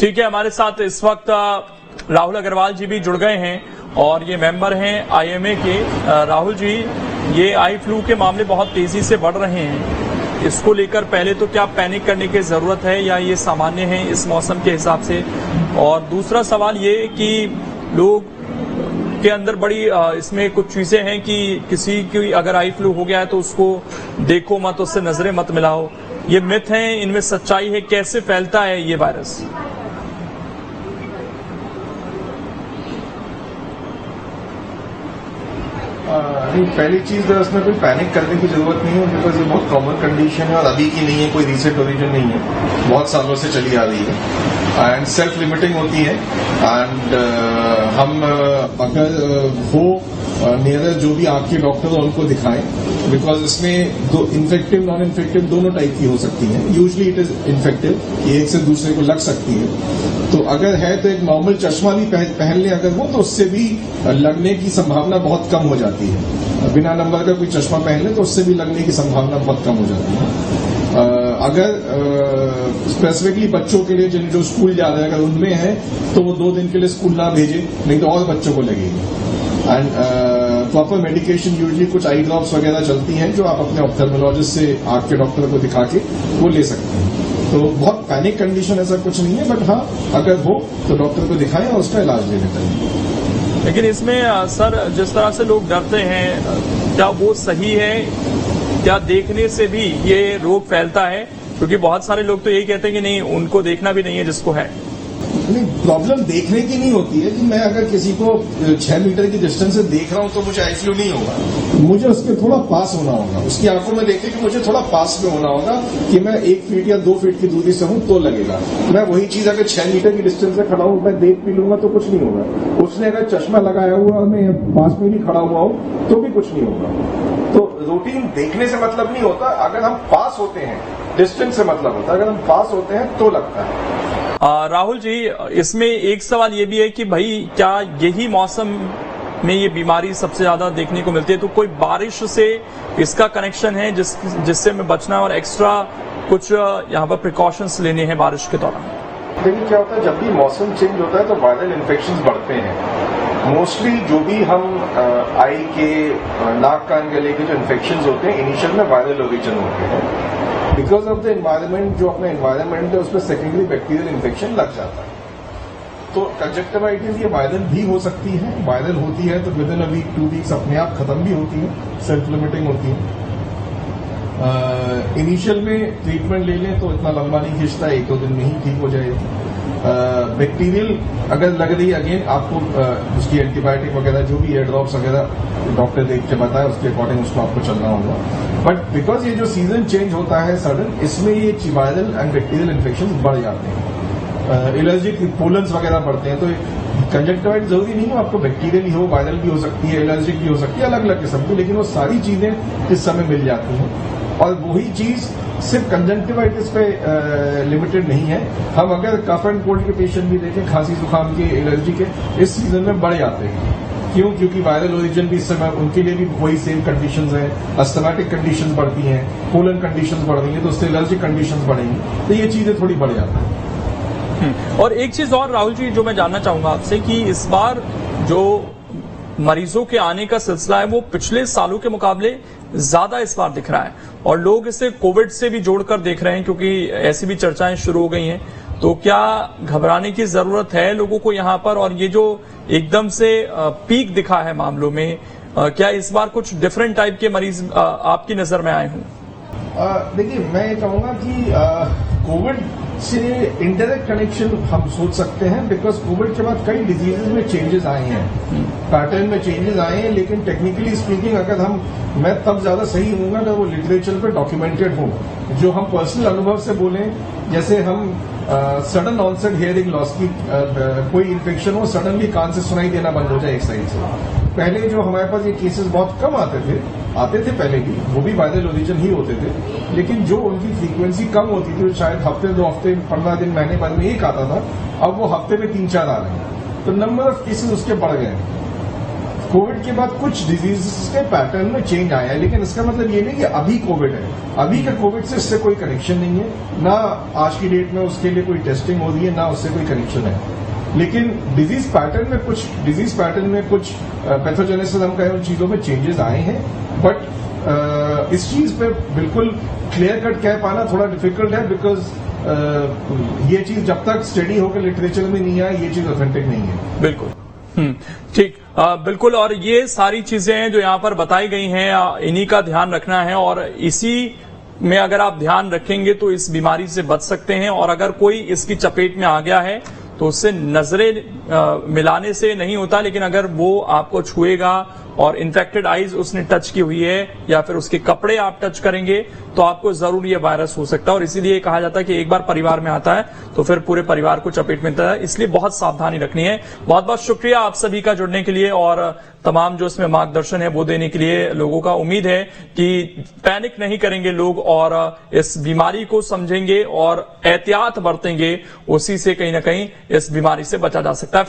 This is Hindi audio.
ठीक है, हमारे साथ इस वक्त राहुल अग्रवाल जी भी जुड़ गए हैं और ये मेंबर हैं आईएमए के। राहुल जी, ये आई फ्लू के मामले बहुत तेजी से बढ़ रहे हैं, इसको लेकर पहले तो क्या पैनिक करने की जरूरत है या ये सामान्य है इस मौसम के हिसाब से? और दूसरा सवाल ये कि लोग के अंदर बड़ी इसमें कुछ चीजें हैं कि किसी की अगर आई फ्लू हो गया है तो उसको देखो मत, उससे नजरें मत मिलाओ, ये मिथ है, इनमें सच्चाई है? कैसे फैलता है ये वायरस? नहीं, पहली चीज तो इसमें कोई पैनिक करने की जरूरत नहीं है, बिकॉज ये बहुत कॉमन कंडीशन है और अभी की नहीं है, कोई रिसेंट ओरिजिन नहीं है, बहुत सालों से चली आ रही है एंड सेल्फ लिमिटिंग होती है। एंड हम अगर हो नियरर जो भी आपके डॉक्टर हो उनको दिखाएं, बिकॉज इसमें दो इन्फेक्टिव नॉन इन्फेक्टिव दोनों टाइप की हो सकती हैं। यूजली इट इज इन्फेक्टिव, ये एक से दूसरे को लग सकती है। तो अगर है तो एक नॉर्मल चश्मा भी पहन ले अगर वो, तो उससे भी लगने की संभावना बहुत कम हो जाती है। बिना नंबर का कोई चश्मा पहन ले तो उससे भी लगने की संभावना बहुत कम हो जाती है। अगर स्पेसिफिकली बच्चों के लिए जो स्कूल जा रहे हैं अगर उनमें है तो वो 2 दिन के लिए स्कूल ना भेजे, नहीं तो और बच्चों को लगेगी। एंड प्रॉपर मेडिकेशन यूजली कुछ आई ड्रॉप्स वगैरह चलती हैं जो आप अपने ऑप्थेल्मोलॉजिस्ट से आंख के डॉक्टर को दिखा के वो ले सकते हैं। तो बहुत पैनिक कंडीशन ऐसा कुछ नहीं है, बट हाँ अगर हो तो डॉक्टर को दिखाएं और उसका इलाज ले लेते हैं। लेकिन इसमें सर जिस तरह से लोग डरते हैं, क्या वो सही है? क्या देखने से भी ये रोग फैलता है? क्योंकि बहुत सारे लोग तो यही कहते हैं कि नहीं, उनको देखना भी नहीं है जिसको है। नहीं, प्रॉब्लम देखने की नहीं होती है कि मैं अगर किसी को 6 मीटर की डिस्टेंस से देख रहा हूं तो मुझे आई फ्लू नहीं होगा, मुझे उसके थोड़ा पास होना होगा, उसकी आंखों में देखने की मुझे थोड़ा पास में होना होगा कि मैं 1 फीट या 2 फीट की दूरी से हूं तो लगेगा। मैं वही चीज अगर 6 मीटर की डिस्टेंस से खड़ा हूं, मैं देख भी लूंगा तो कुछ नहीं होगा। उसने अगर चश्मा लगाया हुआ और मैं पास में भी खड़ा हुआ हूं तो भी कुछ नहीं होगा। तो रूटीन देखने से मतलब नहीं होता, अगर हम पास होते हैं डिस्टेंस से मतलब होता है, अगर हम पास होते हैं तो लगता है। राहुल जी, इसमें एक सवाल ये भी है कि भाई क्या यही मौसम में ये बीमारी सबसे ज्यादा देखने को मिलती है? तो कोई बारिश से इसका कनेक्शन है जिससे हमें बचना और एक्स्ट्रा कुछ यहाँ पर प्रिकॉशंस लेने हैं बारिश के दौरान? देखिए क्या होता है, जब भी मौसम चेंज होता है तो वायरल इन्फेक्शंस बढ़ते हैं। मोस्टली जो भी हम आई के नाक कान गले के जो इन्फेक्शंस होते हैं इनिशियल में वायरल ओरिजिन होते हैं। बिकॉज ऑफ द एनवायरमेंट, जो अपना एनवायरमेंट है उसमें सेकेंडरी बैक्टीरियल इन्फेक्शन लग जाता है। तो कंजक्टिवाइटिस ये वायरल भी हो सकती है, वायरल होती है तो within a week 2 weeks अपने आप खत्म भी होती है, सेल्फ लिमिटिंग होती है। इनिशियल में ट्रीटमेंट ले लें तो इतना लंबा नहीं खींचता, 1-2 दिन में ही ठीक हो जाएगी। बैक्टीरियल अगर लग रही है, अगेन आपको उसकी एंटीबायोटिक वगैरह जो भी एयर ड्रॉप्स वगैरह डॉक्टर देख के बताए उसके अकॉर्डिंग उसको आपको चलना होगा। बट बिकॉज ये जो सीजन चेंज होता है सडन, इसमें ये वायरल एंड बैक्टीरियल इन्फेक्शन बढ़ जाते हैं, एलर्जिक पोलन्स वगैरह बढ़ते हैं। तो कंजक्टिवाइटिस जरूरी नहीं हो आपको बैक्टीरियल ही हो, वायरल भी हो सकती है, एलर्जिक भी हो सकती है, अलग अलग किस्म की, लेकिन वो सारी चीजें इस समय मिल जाती हैं। और वही चीज सिर्फ कंजक्टिवाइटिस पे लिमिटेड नहीं है। हम अगर कफ एंड कोल्ड के पेशेंट भी देखें, खांसी जुकाम के, एलर्जी के, इस सीजन में बढ़ जाते हैं। क्यों? क्योंकि वायरल ओरिजिन भी इस समय उनके लिए भी वही सेम कंडीशंस हैं, अस्थमैटिक कंडीशंस बढ़ती हैं, कोलन कंडीशंस बढ़ रही हैं, तो उससे एलर्जिक कंडीशंस बढ़ेंगी, तो ये चीजें थोड़ी बढ़ जाती हैं। और एक चीज और राहुल जी जो मैं जानना चाहूंगा आपसे कि इस बार जो मरीजों के आने का सिलसिला है वो पिछले सालों के मुकाबले ज्यादा इस बार दिख रहा है और लोग इसे कोविड से भी जोड़कर देख रहे हैं, क्योंकि ऐसी भी चर्चाएं शुरू हो गई हैं। तो क्या घबराने की जरूरत है लोगों को यहाँ पर? और ये जो एकदम से पीक दिखा है मामलों में, क्या इस बार कुछ डिफरेंट टाइप के मरीज आपकी नजर में आए हों? देखिए, मैं ये कहूंगा कि कोविड से इंडायरेक्ट कनेक्शन हम सोच सकते हैं, बिकॉज कोविड के बाद कई डिजीजेज में चेंजेस आए हैं, पैटर्न में चेंजेस आए हैं। लेकिन टेक्निकली स्पीकिंग अगर मैं तब ज्यादा सही होऊंगा अगर वो लिटरेचर पे डॉक्यूमेंटेड हो। जो हम पर्सनल अनुभव से बोलें, जैसे हम सडन ऑनसेट हियरिंग लॉस की कोई इन्फेक्शन हो, सडनली कान से सुनाई देना बंद हो जाए एक साइड से। पहले जो हमारे पास ये केसेस बहुत कम आते थे पहले भी, वो भी वायरल ओरिजिन ही होते थे, लेकिन जो उनकी फ्रीक्वेंसी कम होती थी, शायद हफ्ते 2 हफ्ते 15 दिन महीने भर में एक आता था, अब वो हफ्ते में 3-4 आ रहे हैं। तो नंबर ऑफ केसेस उसके बढ़ गए। कोविड के बाद कुछ डिजीज के पैटर्न में चेंज आया है, लेकिन इसका मतलब ये नहीं कि अभी कोविड है। अभी के कोविड से इससे कोई कनेक्शन नहीं है, ना आज की डेट में उसके लिए कोई टेस्टिंग हो रही है, ना उससे कोई कनेक्शन है। लेकिन डिजीज पैटर्न में कुछ पैथोजेनेसिस हम कहें उन चीजों में चेंजेस आए हैं, बट इस चीज पे बिल्कुल क्लियर कट कह पाना थोड़ा डिफिकल्ट है, बिकॉज ये चीज जब तक स्टडी होकर लिटरेचर में नहीं आए, ये चीज ऑथेंटिक नहीं है। बिल्कुल। ठीक, बिल्कुल। और ये सारी चीजें हैं जो यहाँ पर बताई गई हैं, इन्हीं का ध्यान रखना है, और इसी में अगर आप ध्यान रखेंगे तो इस बीमारी से बच सकते हैं। और अगर कोई इसकी चपेट में आ गया है तो उससे नजरें मिलाने से नहीं होता, लेकिन अगर वो आपको छुएगा और इन्फेक्टेड आईज उसने टच की हुई है या फिर उसके कपड़े आप टच करेंगे तो आपको जरूर ये वायरस हो सकता है। और इसीलिए कहा जाता है कि एक बार परिवार में आता है तो फिर पूरे परिवार को चपेट में आता है, इसलिए बहुत सावधानी रखनी है। बहुत बहुत शुक्रिया आप सभी का जुड़ने के लिए और तमाम जो इसमें मार्गदर्शन है वो देने के लिए। लोगों का उम्मीद है कि पैनिक नहीं करेंगे लोग और इस बीमारी को समझेंगे और एहतियात बरतेंगे, उसी से कहीं ना कहीं इस बीमारी से बचा जा सकता है।